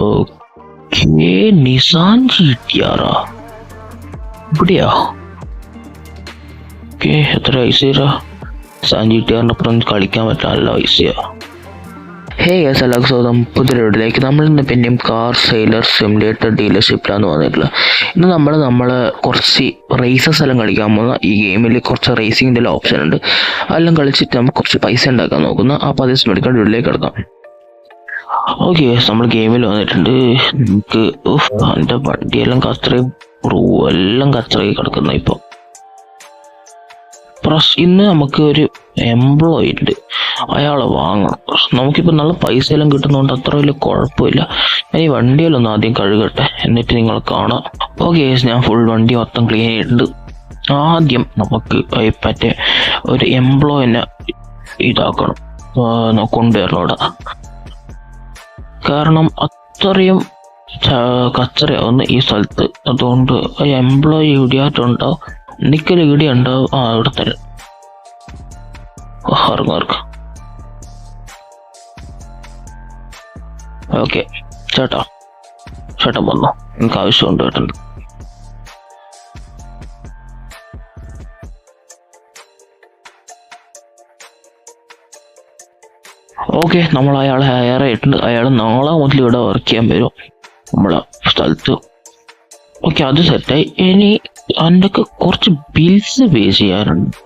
Okay, Nissan GTR-ആ ഇവിടെയാ? Okay, എത്ര പൈസ? നിസാൻ GTR-ന്റെ അപ്പുറം കളിക്കാൻ പറ്റാൻ നല്ല പൈസയാ. ഹേ ഗൈസ്, എല്ലാവർക്കും സ്വാഗതം പുതിയൊരു വീഡിയോയിലേക്ക്. നമ്മളിന്ന് പിന്നെയും കാർ സെയിലർ സിമുലേറ്റർ ഡീലർഷിപ്പിലാണ് വന്നിട്ടുള്ളത്. ഇന്ന് നമ്മൾ കുറച്ച് റേസസ് എല്ലാം കളിക്കാൻ പോകുന്ന. ഈ ഗെയിമിൽ കുറച്ച് റേസിങ്ങിൻ്റെ ഓപ്ഷൻ ഉണ്ട്. അതെല്ലാം കളിച്ചിട്ട് നമുക്ക് കുറച്ച് പൈസ ഉണ്ടാക്കാൻ നോക്കുന്ന. അപ്പോൾ അതേ സ്മെഡിക്കാൻ വീട്ടിലേക്ക് കിടക്കാം. ഓക്കെ, നമ്മൾ ഗെയിമിൽ വന്നിട്ടുണ്ട്. നമുക്ക് എൻ്റെ വണ്ടിയെല്ലാം കച്ചറയും എല്ലാം കച്ചറയിൽ കിടക്കുന്ന. ഇപ്പോൾ ഇന്ന് നമുക്ക് ഒരു എംപ്ലോയി ഉണ്ട്, അയാളെ വാങ്ങണം. നമുക്കിപ്പോൾ നല്ല പൈസ എല്ലാം കിട്ടുന്നതുകൊണ്ട് അത്ര വലിയ കുഴപ്പമില്ല. ഞാൻ ഈ വണ്ടിയെല്ലാം ഒന്ന് ആദ്യം കഴുകട്ടെ, എന്നിട്ട് നിങ്ങൾ കാണാം. ഓക്കെ, ഞാൻ ഫുൾ വണ്ടി മൊത്തം ക്ലീൻ ചെയ്തിട്ടുണ്ട്. ആദ്യം നമുക്ക് മറ്റേ ഒരു എംപ്ലോയിനെ ഇതാക്കണം, കൊണ്ടുവരണം ഇവിടെ. കാരണം അത്രയും കച്ചറയാവുന്നു ഈ സ്ഥലത്ത്. അതുകൊണ്ട് എംപ്ലോയി ഇവിടെയായിട്ടുണ്ടാവും, നിക്കൽ ഇവിടെ ഉണ്ടാവും. ഇവിടെ തരാം. ഓക്കെ, ചേട്ടൻ വന്നു, എനിക്ക് ആവശ്യമുണ്ട് ചേട്ടൻ. ഓക്കെ, നമ്മൾ അയാളെ ഹയർ ആയിട്ടുണ്ട്. അയാൾ നാളെ മുതൽ ഇവിടെ വർക്ക് ചെയ്യാൻ വരും നമ്മളെ സ്ഥലത്ത്. ഓക്കെ, അത് സെറ്റായി. ഇനി അതിൻ്റെ കുറച്ച് ബിൽസ് പേ ചെയ്യാറുണ്ട്.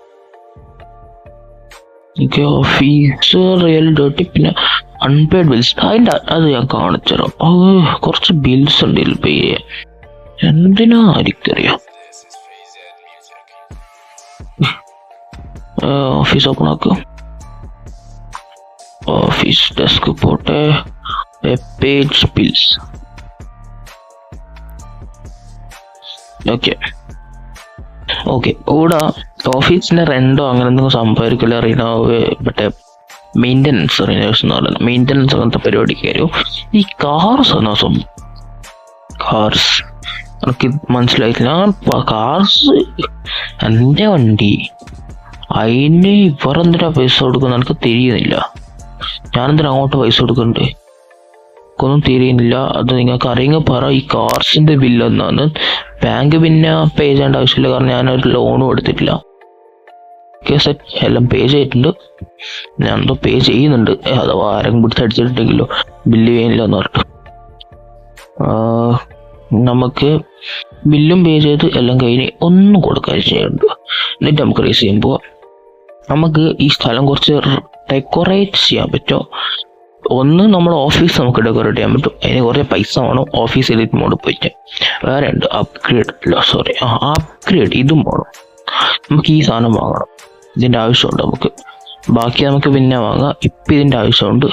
ഫീസ്, റിയൽ ഡേർട്ടി, പിന്നെ അൺപെയ്ഡ് ബിൽസ്. അത് ഞാൻ കാണിച്ചു തരാം. കുറച്ച് ബിൽസ് ഉണ്ട് ഇതിൽ പേ ചെയ്യാൻ. എന്തിനാ ആയിരിക്കറിയാം. ഓഫീസ് ഓപ്പൺ ആക്കുക. ഓഫീസ് ഡെസ്ക് പോട്ടെ. Page bills. ഓക്കെ, ഇവിടെ ഓഫീസിന്റെ റെന്റോ അങ്ങനെ എന്തെങ്കിലും സംഭവിക്കില്ല. റിനോവ് മറ്റേ മെയിൻ്റനൻസ്, റിനോവേഴ്സ് എന്ന് പറയുന്നത് മെയിൻ്റനൻസ് അങ്ങനത്തെ പരിപാടിക്ക് വരും. ഈ കാർസ് എന്നാ സംഭവം? കാർസ് എനിക്ക് മനസ്സിലായിട്ടില്ല. കാർസ് എൻ്റെ വണ്ടി, അതിന് ഇവരെന്തിനാ പൈസ കൊടുക്കുന്നത് എനിക്ക് തിരിയുന്നില്ല. ഞാനെന്തിനാ അങ്ങോട്ട് പൈസ കൊടുക്കണ്ടേ? ഒന്നും തിരിയുന്നില്ല. അത് നിങ്ങൾക്ക് അറിയെങ്കിൽ പറ. ഈ കാർസിന്റെ ബില്ല് എന്നാണ്. ബാങ്ക് പിന്നെ പേ ചെയ്യേണ്ട ആവശ്യമില്ല, കാരണം ഞാനൊരു ലോണും എടുത്തിട്ടില്ല. സെറ്റ് എല്ലാം പേ ചെയ്തിട്ടുണ്ട്. ഞാനെന്തോ പേ ചെയ്യുന്നുണ്ട്, അഥവാ ആരെങ്കിലും പിടിച്ചടിച്ചിട്ടുണ്ടെങ്കിലോ ബില്ല് ചെയ്യുന്നില്ല എന്ന് പറഞ്ഞിട്ട്. നമുക്ക് ബില്ലും പേ ചെയ്ത് എല്ലാം കഴിഞ്ഞ് ഒന്നും കൊടുക്കാൻ ചെയ്യുന്നുണ്ട്. എന്നിട്ട് നമുക്ക് റേസ് ചെയ്യുമ്പോൾ നമുക്ക് ഈ സ്ഥലം കുറച്ച് ഡെക്കറേറ്റ് ചെയ്യാൻ പറ്റുമോ? ഒന്ന്, നമ്മുടെ ഓഫീസ് നമുക്ക് ഡെക്കറേറ്റ് ചെയ്യാൻ പറ്റും. അതിന് കുറേ പൈസ വേണം. ഓഫീസ് എഡിറ്റ് മോഡ് പോയിട്ട് വേറെ ഉണ്ട്, അപ്ഗ്രേഡ് ഇതും വേണം. നമുക്ക് ഈ സാധനം വാങ്ങണം, ഇതിൻ്റെ ആവശ്യമുണ്ട് നമുക്ക്. ബാക്കി നമുക്ക് പിന്നെ വാങ്ങാം. ഇപ്പം ഇതിൻ്റെ ആവശ്യമുണ്ട്.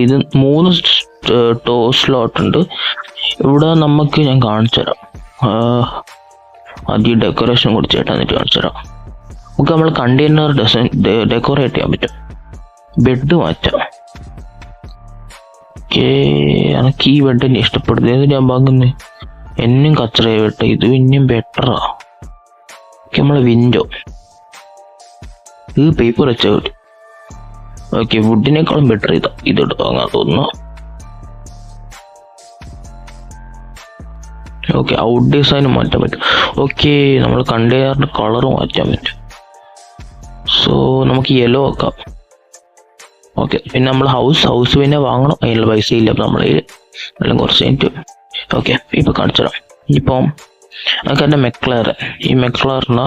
ഇത് 3 സ്ലോട്ട് ഉണ്ട് ഇവിടെ. നമുക്ക് ഞാൻ കാണിച്ചു തരാം. ആദ്യം ഡെക്കറേഷൻ കൊടുത്ത് ചേട്ടാ, എന്നിട്ട് കാണിച്ചു തരാം. നമുക്ക് നമ്മൾ കണ്ടെയ്നർ ഡെക്കറേറ്റ് ചെയ്യാൻ പറ്റും. ബെഡ് മാറ്റാം. എനിക്ക് ഈ ബെഡ് തന്നെ ഇഷ്ടപ്പെടുന്നത്. ഏത് ഞാൻ വാങ്ങുന്നത്? എന്നും കച്ചറയെ ബെഡ്, ഇത് പിന്നെയും ബെറ്ററാ. നമ്മളെ വിൻഡോ ഇത് പേപ്പർ വെച്ചാൽ മതി. ഓക്കെ, വുഡിനേക്കാളും ബെറ്റർ ഇതെടുത്ത് വാങ്ങാൻ തോന്നുന്നു. ഓക്കെ, ഔട്ട് ഡിസൈൻ മാറ്റാൻ പറ്റും. ഓക്കെ, നമ്മൾ കണ്ടെയ്നറിന്റെ കളർ മാറ്റാൻ പറ്റും. സോ നമുക്ക് യെല്ലോ ആക്കാം. ഓക്കെ, പിന്നെ നമ്മൾ ഹൗസ് പിന്നെ വാങ്ങണം. അതിനുള്ള പൈസ ഇല്ല നമ്മൾ എല്ലാം കുറച്ച് കഴിഞ്ഞിട്ട്. ഓക്കെ, ഇപ്പൊ കാണിച്ചുതരാം. ഇപ്പം നമുക്ക് എൻ്റെ ഈ മെക്ലറിനെ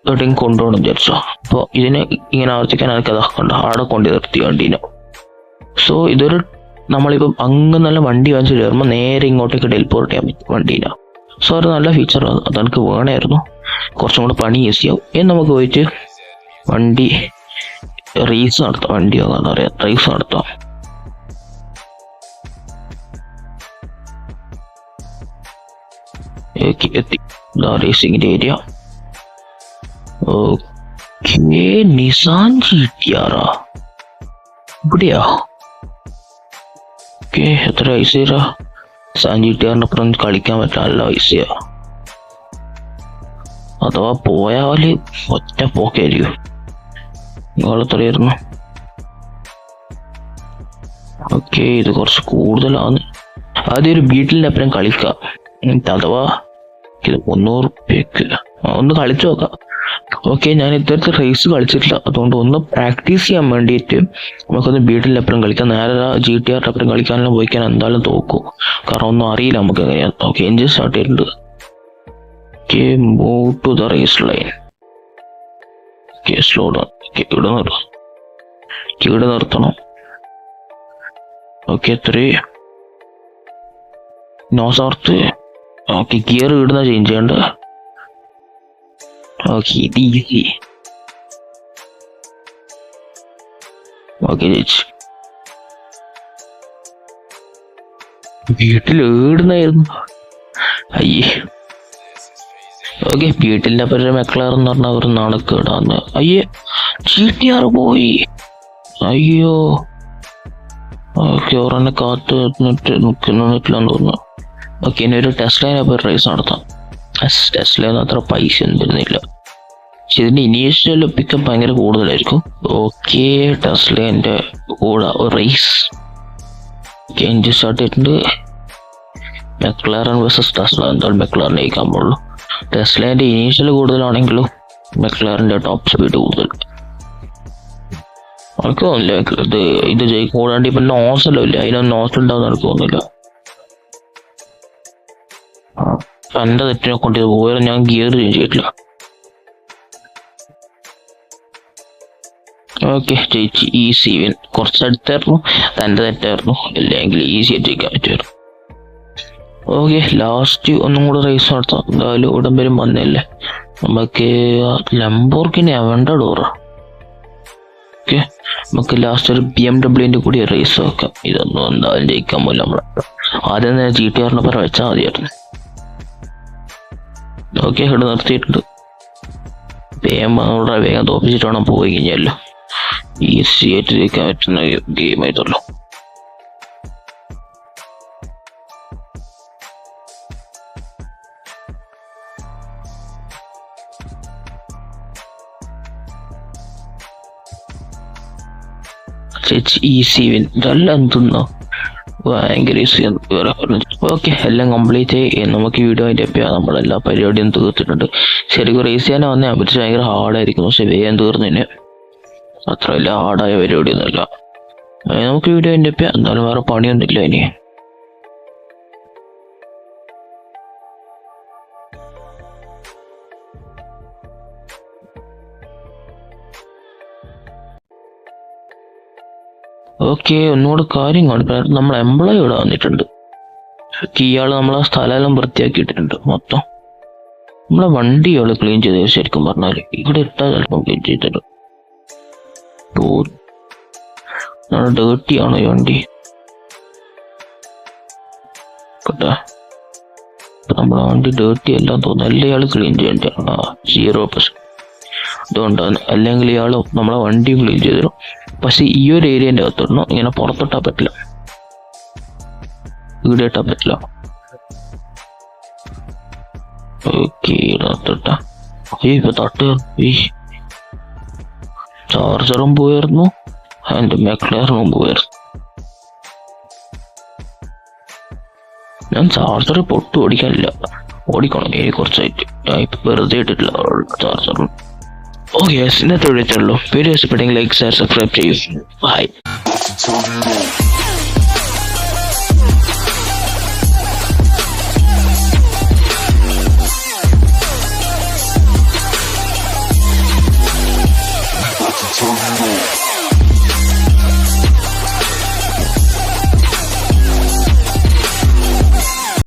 എവിടെയും കൊണ്ടുപോകണം വിചാരിച്ചോ. അപ്പോൾ ഇതിനെ ഇങ്ങനെ ആവർത്തിക്കാൻ എനിക്ക് അതാക്കണ്ട, ആടെ കൊണ്ട് നിർത്തി വണ്ടീനെ. സോ ഇതൊരു നമ്മളിപ്പം അങ്ങ് നല്ല വണ്ടി വാങ്ങിച്ച് കയറുമ്പോൾ നേരെ ഇങ്ങോട്ടേക്ക് ടെലിപ്പോർട്ട് ചെയ്യാൻ പറ്റും വണ്ടീനെ. സോ ഒരു നല്ല ഫീച്ചറാണ്, അതെനിക്ക് വേണമായിരുന്നു. കുറച്ചും കൂടെ പണി ഈസിയാവും. ഇനി നമുക്ക് പോയിട്ട് വണ്ടി റേസ് നടത്താം. വണ്ടി വാങ്ങാന്ന് പറയാം, റേസ് നടത്താം. എത്തി റേസിങ്ങിന്റെ ഏരിയ. ഓക്കെ, നിസാൻ GTR-ആ ഇവിടെയാ? ഓക്കെ, എത്ര പൈസ? നിസാൻ GTR-ന്റെ അപ്പുറം കളിക്കാൻ പറ്റാൻ നല്ല പൈസയാ. അഥവാ പോയാല് ഒറ്റ പോക്കായിരിക്കും. നിങ്ങളെത്രയായിരുന്നു? ഓക്കെ, ഇത് കുറച്ച് കൂടുതലാണ്. ആദ്യം ഒരു ബീറ്റിലിൻ്റെ അപ്പുറം കളിക്കാം. അഥവാ ഇത് 300 റുപ്യക്ക് ഒന്ന് കളിച്ചു നോക്കാം. ഓക്കെ, ഞാൻ ഇത്തരത്തിൽ റേസ് കളിച്ചിട്ടില്ല, അതുകൊണ്ട് ഒന്ന് പ്രാക്ടീസ് ചെയ്യാൻ വേണ്ടിയിട്ട് നമുക്കൊന്ന് ബീറ്റിൻ്റെ അപ്പുറം കളിക്കാം. നേരെ GTR അപ്പുറം കളിക്കാനെല്ലാം പോയിക്കാൻ എന്തായാലും തോക്കും, കാരണം ഒന്നും അറിയില്ല നമുക്ക് എങ്ങനെയാണ്. ഓക്കെ, എൻജിൻ സ്റ്റാർട്ട് ചെയ്തിട്ടുണ്ട്. Okay, move to the race line. Okay, slow down. Okay, ഇവിടെ നിർത്തണം. Okay, 3 no south. Okay, gear ഇടുന്ന ചേഞ്ച് ചെയ്യണ്ട. ഓക്കെ, ഇത് ഈസി. ഓക്കെ ചേച്ചി, വീട്ടിൽ ഇടുന്നായിരുന്നു. അയ്യേ. ഓക്കെ, വീട്ടിൻ്റെ പേര് മെക്ലാർ എന്ന് പറഞ്ഞാൽ ഒരു നാണക്കേടാന്ന്. അയ്യേ, GTR പോയി. അയ്യോ. ഓക്കെ, ഒരെണ്ണം കാത്ത് നിൽക്കില്ലെന്ന് തോന്നുന്നു. ഓക്കെ, ഇനി ഒരു ടെസ്ലയിനെ പോയി റേസ് നടത്താം. ടെസ്ലയൊന്നും അത്ര പൈസ ഒന്നും വരുന്നില്ല, പക്ഷെ ഇതിൻ്റെ ഇനീഷ്യൽ പിക്കപ്പ് ഭയങ്കര കൂടുതലായിരിക്കും. ഓക്കെ, ടെസ്ലേൻ്റെ കൂടെ ഒരു റേസ്. ഓക്കെ, എൻജിൻ സ്റ്റാർട്ട് ചെയ്തിട്ടുണ്ട്. McLaren versus Tesla. എന്തായാലും മെക്ലാറിനെ ജയിക്കാൻ പാടുള്ളൂ. ടെസ്ലേൻ്റെ ഇനീഷ്യൽ കൂടുതലാണെങ്കിലും മെക്ലാറിൻ്റെ ടോപ്പ് സ്പീഡ് കൂടുതൽ. എനിക്ക് തോന്നുന്നില്ല ഇത് കൂടാണ്ട് ഇപ്പം നോസലോ ഇല്ല, അതിനൊന്നും നോസൽ ഉണ്ടാവുന്ന എനിക്ക് തോന്നുന്നില്ല. എൻ്റെ തെറ്റിനെ കൊണ്ട് ഇത് പോയാലും ഞാൻ ഗിയർ ചേഞ്ച് ചെയ്തിട്ടില്ല. ഓക്കെ, ചേച്ചി ഈസി വിൻ. കുറച്ചടുത്തായിരുന്നു, തൻ്റെ തെറ്റായിരുന്നു, ഇല്ലെങ്കിൽ ഈസി ആയിട്ട് ജയിക്കാൻ പറ്റുമായിരുന്നു. ഓക്കെ, ലാസ്റ്റ് ഒന്നും കൂടെ റേസ് നടത്താം. എന്തായാലും ഉടൻ വരും വന്നല്ലേ. നമുക്ക് ലംബോർഗിനി അവൻ്റെഡോറ. ഓക്കെ, നമുക്ക് ലാസ്റ്റ് ഒരു BMW കൂടി റേസ് വെക്കാം. ഇതൊന്നും എന്തായാലും ജയിക്കാൻ പോലും നമ്മൾ ആദ്യം തന്നെ GTR പറ വെച്ചാൽ മതിയായിരുന്നു. ഓക്കെ, ഇവിടെ നിർത്തിയിട്ടുണ്ട്. വേഗം തോപ്പിച്ചിട്ട് വേണം പോയി കഴിഞ്ഞാലോ ഈസി ആയിട്ട് ജയിക്കാൻ പറ്റുന്ന ഗെയിം ആയിട്ടുള്ളൂ. ചേച്ചി ഈസി വിൻ. ഇതെല്ലാം എന്തുന്നോ ഭയങ്കര ഈസി വേറെ പറഞ്ഞു. ഓക്കെ, എല്ലാം കംപ്ലീറ്റ് ആയി. നമുക്ക് വീഡിയോ അതിൻ്റെ എപ്പോഴാണ് നമ്മളെല്ലാ പരിപാടിയും തീർത്തിട്ടുണ്ട്. ശരിക്കും റേസ് ചെയ്യാൻ വന്നാൽ അപ്പുറത്ത് ഭയങ്കര ഹാർഡായിരിക്കും, പക്ഷെ വേഗം തീർന്നതിന് അത്ര വലിയ ഹാർഡായ പരിപാടിയൊന്നുമില്ല. നമുക്ക് വീഡിയോ അതിൻ്റെ എപ്പോഴാണ്, എന്തായാലും വേറെ പണിയൊന്നുമില്ല ഇനി. ഓക്കെ, ഒന്നുകൂടെ കാര്യം കാണിക്കാൻ നമ്മൾ എംപ്ലോയി ഇവിടെ വന്നിട്ടുണ്ട്. ഇയാൾ നമ്മളെ സ്ഥലമെല്ലാം വൃത്തിയാക്കിയിട്ടുണ്ട് മൊത്തം. നമ്മളെ വണ്ടി ഇയാൾ ക്ലീൻ ചെയ്ത് ശരിക്കും പറഞ്ഞാൽ ഇവിടെ ഇട്ടാൽ ചിലപ്പം ക്ലീൻ ചെയ്തിട്ട് ഡേർട്ടി ആണോ ഈ വണ്ടി കേട്ടാ. നമ്മളെ വണ്ടി ഡേർട്ടി എല്ലാം തോന്നുന്നു, എല്ലാം ഇയാൾ ക്ലീൻ ചെയ്യേണ്ട. 0%. അതുകൊണ്ടാണ്, അല്ലെങ്കിൽ ഇയാൾ നമ്മളെ വണ്ടി ക്ലീൻ ചെയ്തിരും. പക്ഷെ ഈ ഒരു ഏരിയൻ്റെ അകത്തിടണം, ഇങ്ങനെ പുറത്തിട്ടാൻ പറ്റില്ല, ഇവിടെ ഇട്ടാൻ പറ്റില്ല. ഓക്കെ, ഇടത്തിട്ട ഇപ്പൊ തട്ട് ഈ ചാർജറും പോയിരുന്നു, എൻ്റെ മെക്ലാറിനും പോയിരുന്നു. ഞാൻ ചാർജർ പൊട്ട് ഓടിക്കാനില്ല, ഓടിക്കണം ഇനി കുറച്ചായിട്ട്. ഞാൻ ഇപ്പൊ വെറുതെ ഇട്ടിട്ടില്ല ചാർജറും. ഓക്കെ, ഇന്നത്തെ വീഡിയോ വീഡിയോ ഇഷ്ടപ്പെട്ടെങ്കിൽ ലൈക്ക്, ഷെയർ, സബ്സ്ക്രൈബ് ചെയ്യൂ. ബൈ.